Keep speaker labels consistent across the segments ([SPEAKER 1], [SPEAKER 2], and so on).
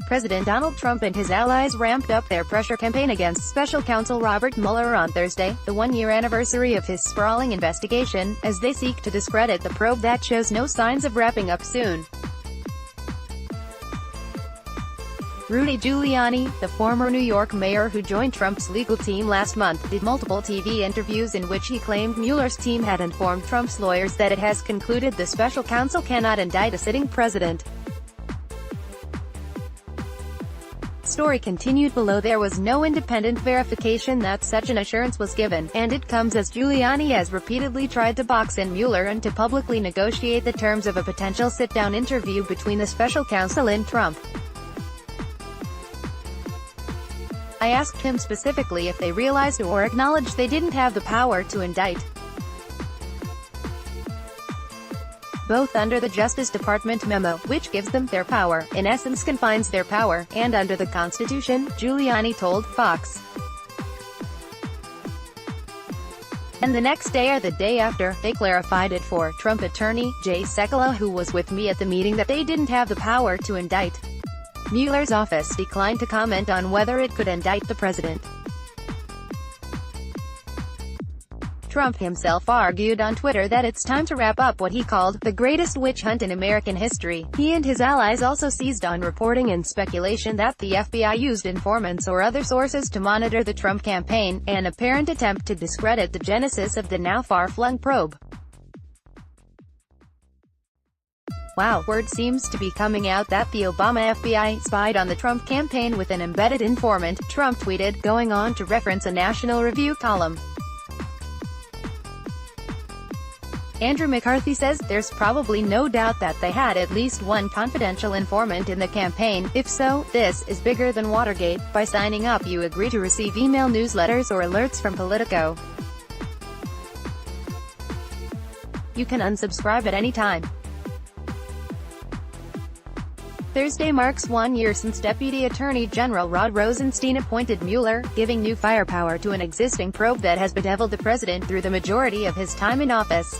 [SPEAKER 1] President Donald Trump and his allies ramped up their pressure campaign against special counsel Robert Mueller on Thursday, the one-year anniversary of his sprawling investigation, as they seek to discredit the probe that shows no signs of wrapping up soon. Rudy Giuliani, the former New York mayor who joined Trump's legal team last month, did multiple TV interviews in which he claimed Mueller's team had informed Trump's lawyers that it has concluded the special counsel cannot indict a sitting president. Story continued below. There was no independent verification that such an assurance was given, and it comes as Giuliani has repeatedly tried to box in Mueller and to publicly negotiate the terms of a potential sit-down interview between the special counsel and Trump. I asked him specifically if they realized or acknowledged they didn't have the power to indict. Both under the Justice Department memo, which gives them their power, in essence confines their power, and under the Constitution, Giuliani told Fox. And the next day or the day after, they clarified it for Trump attorney, Jay Sekulow, who was with me at the meeting, that they didn't have the power to indict. Mueller's office declined to comment on whether it could indict the president. Trump himself argued on Twitter that it's time to wrap up what he called the greatest witch hunt in American history. He and his allies also seized on reporting and speculation that the FBI used informants or other sources to monitor the Trump campaign, an apparent attempt to discredit the genesis of the now far-flung probe. Wow, word seems to be coming out that the Obama FBI spied on the Trump campaign with an embedded informant, Trump tweeted, going on to reference a National Review column. Andrew McCarthy says, there's probably no doubt that they had at least one confidential informant in the campaign. If so, this is bigger than Watergate. By signing up, you agree to receive email newsletters or alerts from Politico. You can unsubscribe at any time. Thursday marks 1 year since Deputy Attorney General Rod Rosenstein appointed Mueller, giving new firepower to an existing probe that has bedeviled the president through the majority of his time in office.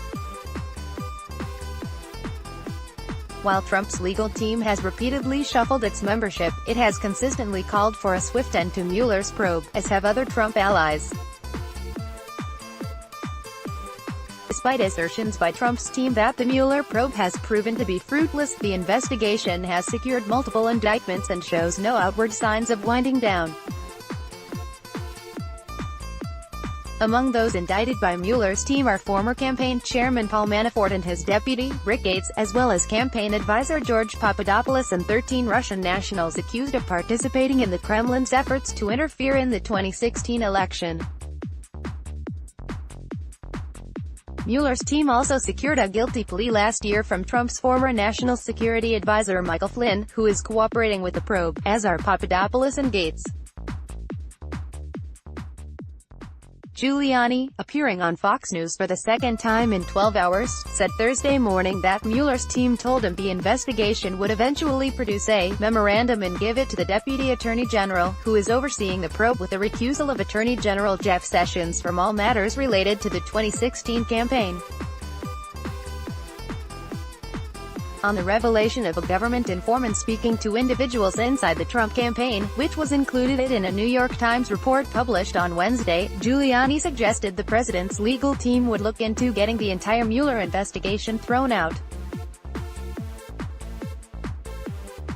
[SPEAKER 1] While Trump's legal team has repeatedly shuffled its membership, it has consistently called for a swift end to Mueller's probe, as have other Trump allies. Despite assertions by Trump's team that the Mueller probe has proven to be fruitless, the investigation has secured multiple indictments and shows no outward signs of winding down. Among those indicted by Mueller's team are former campaign chairman Paul Manafort and his deputy, Rick Gates, as well as campaign advisor George Papadopoulos and 13 Russian nationals accused of participating in the Kremlin's efforts to interfere in the 2016 election. Mueller's team also secured a guilty plea last year from Trump's former national security advisor Michael Flynn, who is cooperating with the probe, as are Papadopoulos and Gates. Giuliani, appearing on Fox News for the second time in 12 hours, said Thursday morning that Mueller's team told him the investigation would eventually produce a memorandum and give it to the Deputy Attorney General, who is overseeing the probe, with the recusal of Attorney General Jeff Sessions from all matters related to the 2016 campaign. On the revelation of a government informant speaking to individuals inside the Trump campaign, which was included in a New York Times report published on Wednesday, Giuliani suggested the president's legal team would look into getting the entire Mueller investigation thrown out.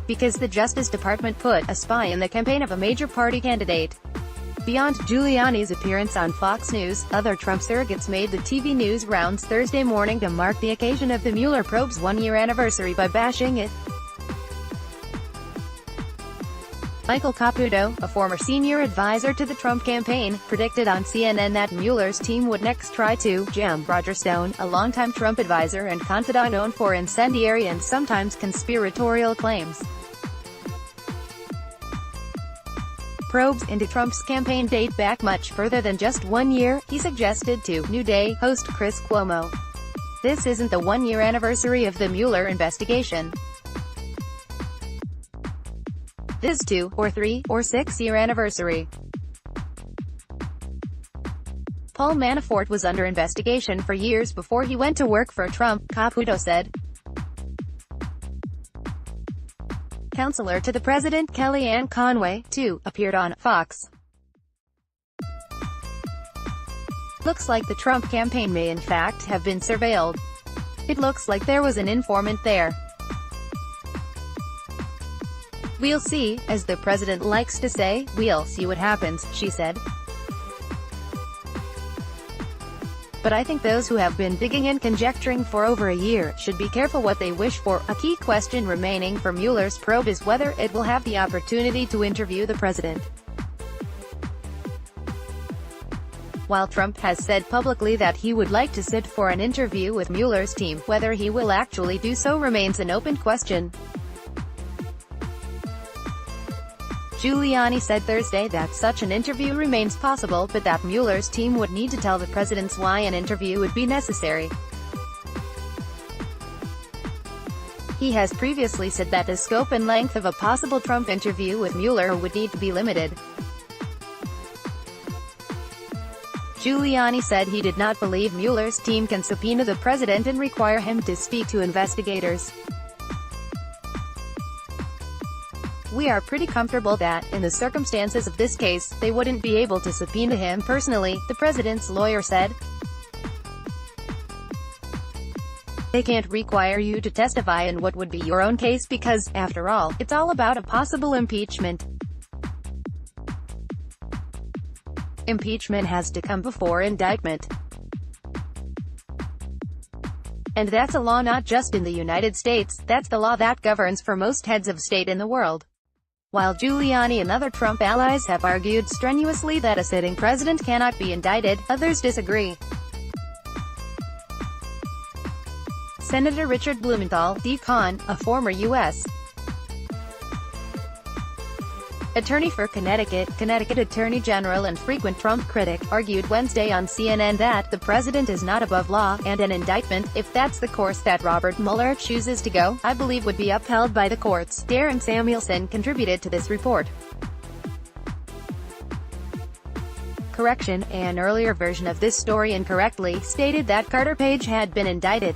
[SPEAKER 1] Because the Justice Department put a spy in the campaign of a major party candidate. Beyond Giuliani's appearance on Fox News, other Trump surrogates made the TV news rounds Thursday morning to mark the occasion of the Mueller probe's one-year anniversary by bashing it. Michael Caputo, a former senior advisor to the Trump campaign, predicted on CNN that Mueller's team would next try to jam Roger Stone, a longtime Trump advisor and confidant known for incendiary and sometimes conspiratorial claims. Probes into Trump's campaign date back much further than just 1 year, he suggested to New Day host Chris Cuomo. This isn't the one-year anniversary of the Mueller investigation. This 2, or 3, or 6-year anniversary. Paul Manafort was under investigation for years before he went to work for Trump, Caputo said. Counselor to the president Kellyanne Conway, too, appeared on Fox. Looks like the Trump campaign may in fact have been surveilled. It looks like there was an informant there. We'll see, as the president likes to say, we'll see what happens, she said. But I think those who have been digging and conjecturing for over a year should be careful what they wish for. A key question remaining for Mueller's probe is whether it will have the opportunity to interview the president. While Trump has said publicly that he would like to sit for an interview with Mueller's team, whether he will actually do so remains an open question. Giuliani said Thursday that such an interview remains possible, but that Mueller's team would need to tell the president why an interview would be necessary. He has previously said that the scope and length of a possible Trump interview with Mueller would need to be limited. Giuliani said he did not believe Mueller's team can subpoena the president and require him to speak to investigators. We are pretty comfortable that, in the circumstances of this case, they wouldn't be able to subpoena him personally, the president's lawyer said. They can't require you to testify in what would be your own case because, after all, it's all about a possible impeachment. Impeachment has to come before indictment. And that's a law not just in the United States, that's the law that governs for most heads of state in the world. While Giuliani and other Trump allies have argued strenuously that a sitting president cannot be indicted, others disagree. Senator Richard Blumenthal, D-Con, a former U.S. attorney for Connecticut Attorney General and frequent Trump critic, argued Wednesday on CNN that the president is not above law, and an indictment, if that's the course that Robert Mueller chooses to go, I believe would be upheld by the courts. Darren Samuelson contributed to this report. Correction, an earlier version of this story incorrectly stated that Carter Page had been indicted.